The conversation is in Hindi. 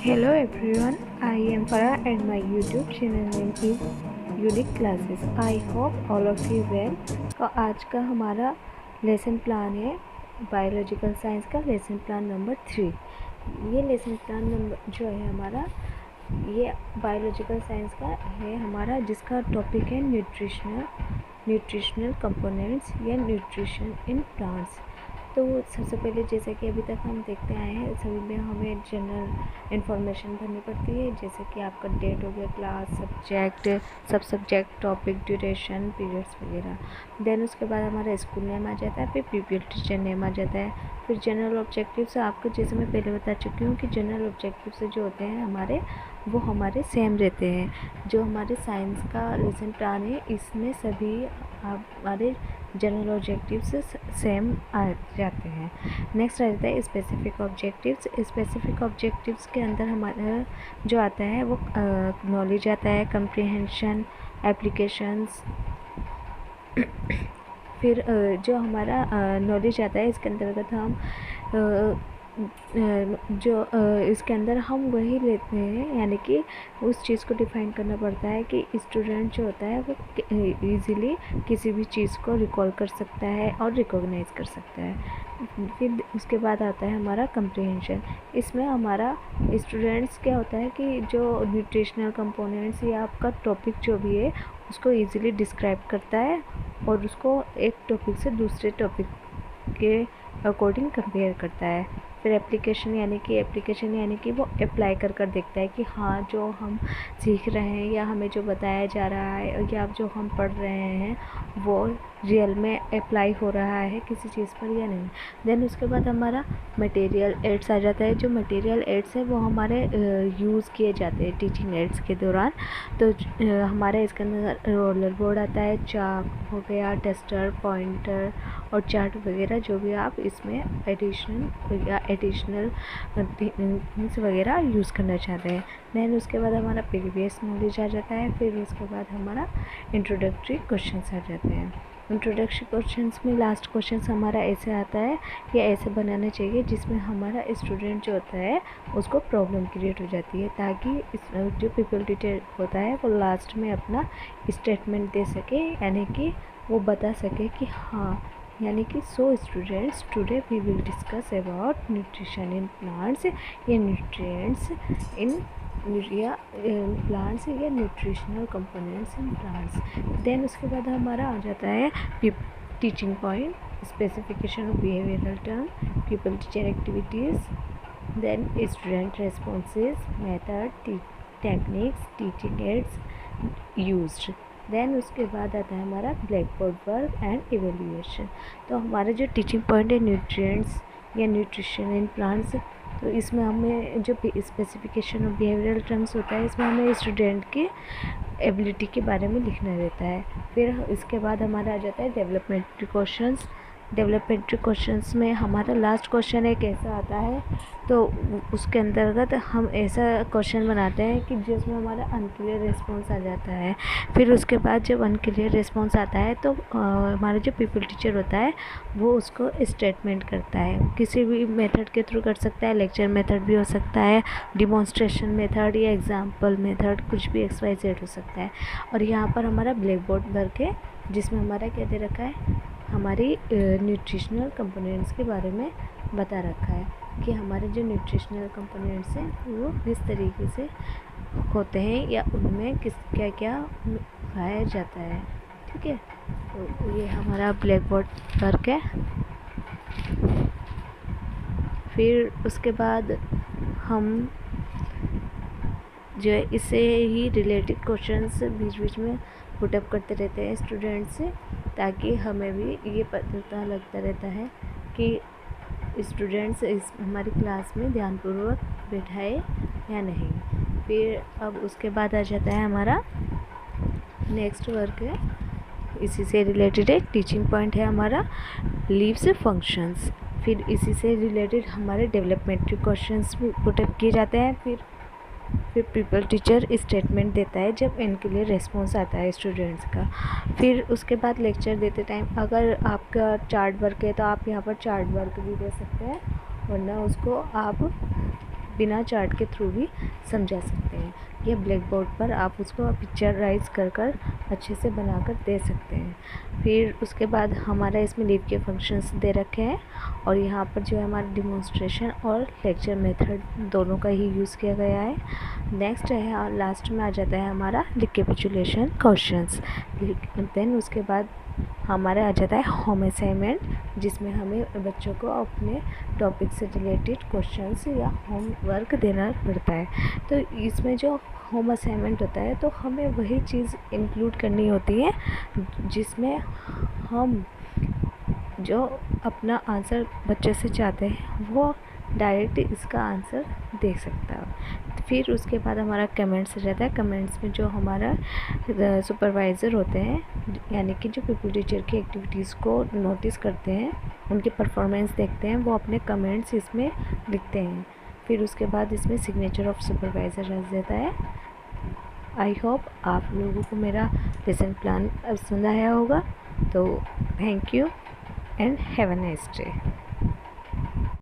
Hello everyone, I am Farah and my YouTube channel name is Unique Classes. I hope all of you well. तो आज का हमारा लेसन प्लान है बायोलॉजिकल साइंस का लेसन प्लान नंबर 3। ये लेसन प्लान नंबर जो है हमारा ये बायोलॉजिकल साइंस का है हमारा, जिसका टॉपिक है न्यूट्रिशनल कंपोनेंट्स या न्यूट्रिशन इन प्लांट्स। तो सबसे पहले जैसे कि अभी तक हम देखते आए हैं, सभी में हमें जनरल इन्फॉर्मेशन भरनी पड़ती है, जैसे कि आपका डेट हो गया, क्लास, सब्जेक्ट, सब सब्जेक्ट, टॉपिक, ड्यूरेशन, पीरियड्स वगैरह। देन उसके बाद हमारा स्कूल नेम आ जाता है, फिर पीपीएल टीचर नेम आ जाता है, फिर जनरल ऑब्जेक्टिव्स। आपको जैसे मैं पहले बता चुकी हूँ कि जनरल ऑब्जेक्टिव्स जो होते हैं हमारे, वो हमारे सेम रहते हैं। जो हमारे साइंस का लेसन प्लान है इसमें सभी हमारे जनरल ऑब्जेक्टिव्स सेम आ जाते हैं। नेक्स्ट आ जाता है स्पेसिफिक ऑब्जेक्टिव्स। स्पेसिफिक ऑब्जेक्टिव्स के अंदर हमारा जो आता है वो नॉलेज आता है, कंप्रिहेंशन, एप्लीकेशंस। फिर जो हमारा नॉलेज आता है इसके अंतर्गत हम इसके अंदर हम वही लेते हैं, यानी कि उस चीज़ को डिफ़ाइन करना पड़ता है कि स्टूडेंट जो होता है वो इजीली किसी भी चीज़ को रिकॉल कर सकता है और रिकॉग्नाइज कर सकता है। फिर उसके बाद आता है हमारा कंप्रिहेंशन। इसमें हमारा स्टूडेंट्स क्या होता है कि जो न्यूट्रिशनल कंपोनेंट्स या आपका टॉपिक जो भी है उसको ईज़िली डिस्क्राइब करता है और उसको एक टॉपिक से दूसरे टॉपिक के अकॉर्डिंग कंपेयर करता है। फिर एप्लीकेशन यानी कि वो अप्लाई कर देखता है कि हाँ, जो हम सीख रहे हैं या हमें जो बताया जा रहा है या जो हम पढ़ रहे हैं वो रियल में अप्लाई हो रहा है किसी चीज़ पर या नहीं। देन उसके बाद हमारा मटेरियल एड्स आ जाता है। जो मटेरियल एड्स है वो हमारे यूज़ किए जाते हैं टीचिंग एड्स के दौरान। तो हमारे इसके अंदर रोलर बोर्ड आता है, चाक हो गया, टेस्टर, पॉइंटर और चार्ट वगैरह, जो भी आप इसमें एडिशनल थिंग्स वगैरह यूज़ करना चाहते हैं। देन उसके बाद हमारा प्रीवियस नॉलेज आ जाता है। फिर उसके बाद हमारा इंट्रोडक्टरी क्वेश्चंस आ जाते हैं। इंट्रोडक्टरी क्वेश्चंस में लास्ट क्वेश्चन हमारा ऐसे आता है कि ऐसे बनाना चाहिए जिसमें हमारा स्टूडेंट जो होता है उसको प्रॉब्लम क्रिएट हो जाती है, ताकि जो पीपल टीचर होता है वो लास्ट में अपना स्टेटमेंट दे सके, यानी कि वो बता सके कि हाँ, यानी कि so students today we will discuss about nutrition in plants या न्यूट्रिएंट्स इन प्लांट्स या nutritional components in plants. Then उसके बाद हमारा आ जाता है teaching point, specification of behavioural term, people teacher activities, then student responses, method, techniques, teaching aids used. Then उसके बाद आता है हमारा black board work and evaluation. तो हमारा जो टीचिंग पॉइंट है न्यूट्रिएंट्स या न्यूट्रिशन इन प्लांट्स, तो इसमें हमें जो स्पेसिफिकेशन ऑफ बिहेवियरल टर्म्स होता है इसमें हमें स्टूडेंट की एबिलिटी के बारे में लिखना रहता है। फिर इसके बाद हमारा आ जाता है डेवलपमेंटरी क्वेश्चंस। डेवलपमेंटरी क्वेश्चंस में हमारा लास्ट क्वेश्चन एक ऐसा आता है, तो उसके अंतर्गत हम ऐसा क्वेश्चन बनाते हैं कि जिसमें हमारा अनक्लियर रिस्पॉन्स आ जाता है। फिर उसके बाद जब अनक्लियर रिस्पॉन्स आता है तो हमारा जो पीपल टीचर होता है वो उसको स्टेटमेंट करता है, किसी भी मेथड के थ्रू कर सकता है, लेक्चर मेथड भी हो सकता है, डिमॉन्स्ट्रेशन मेथड या एग्जाम्पल मेथड, कुछ भी XYZ हो सकता है। और यहाँ पर हमारा ब्लैक बोर्ड वर्क है जिसमें हमारा क्या दे रखा है, हमारी न्यूट्रिशनल कंपोनेंट्स के बारे में बता रखा है कि हमारे जो न्यूट्रिशनल कंपोनेंट्स हैं वो किस तरीके से होते हैं या उनमें क्या क्या पाया जाता है। ठीक है, तो ये हमारा ब्लैक बोर्ड वर्क है। फिर उसके बाद हम जो है इससे ही रिलेटेड क्वेश्चंस बीच बीच में पुटअप करते रहते हैं स्टूडेंट से, ताकि हमें भी ये पता लगता रहता है कि स्टूडेंट्स इस हमारी क्लास में ध्यानपूर्वक बैठाए या नहीं। फिर अब उसके बाद आ जाता है हमारा नेक्स्ट वर्क है, इसी से रिलेटेड एक टीचिंग पॉइंट है हमारा लीव्स फंक्शंस। फिर इसी से रिलेटेड हमारे डेवलपमेंटरी क्वेश्चंस भी पुटअप किए जाते हैं। फिर पीपल टीचर स्टेटमेंट देता है जब इनके लिए रिस्पॉन्स आता है स्टूडेंट्स का। फिर उसके बाद लेक्चर देते टाइम अगर आपका चार्ट वर्क है तो आप यहाँ पर चार्ट वर्क भी दे सकते हैं, वरना उसको आप बिना चार्ट के थ्रू भी समझा सकते हैं। या ब्लैक बोर्ड पर आप उसको पिक्चराइज कर अच्छे से बनाकर दे सकते हैं। फिर उसके बाद हमारा इसमें लीव के फंक्शंस दे रखे हैं और यहाँ पर जो है हमारा डिमॉन्स्ट्रेशन और लेक्चर मेथड दोनों का ही यूज़ किया गया है। नेक्स्ट है और लास्ट में आ जाता है हमारा रिकैपिचुलेशन क्वेश्चंस। देन उसके बाद हमारा आ जाता है होम असाइनमेंट, जिसमें हमें बच्चों को अपने टॉपिक से रिलेटेड क्वेश्चंस या होम वर्क देना पड़ता है। तो इसमें जो होम असाइनमेंट होता है तो हमें वही चीज़ इंक्लूड करनी होती है जिसमें हम जो अपना आंसर बच्चे से चाहते हैं वो डायरेक्ट इसका आंसर दे सकता है। फिर उसके बाद हमारा कमेंट्स रहता है। कमेंट्स में जो हमारा सुपरवाइज़र होते हैं, यानी कि जो पीपल टीचर की एक्टिविटीज़ को नोटिस करते हैं, उनके परफॉर्मेंस देखते हैं, वो अपने कमेंट्स इसमें लिखते हैं। फिर उसके बाद इसमें सिग्नेचर ऑफ सुपरवाइज़र रह जाता है। आई होप आप लोगों को मेरा लेसन प्लान पसंद आया होगा। तो thank you and have a nice day.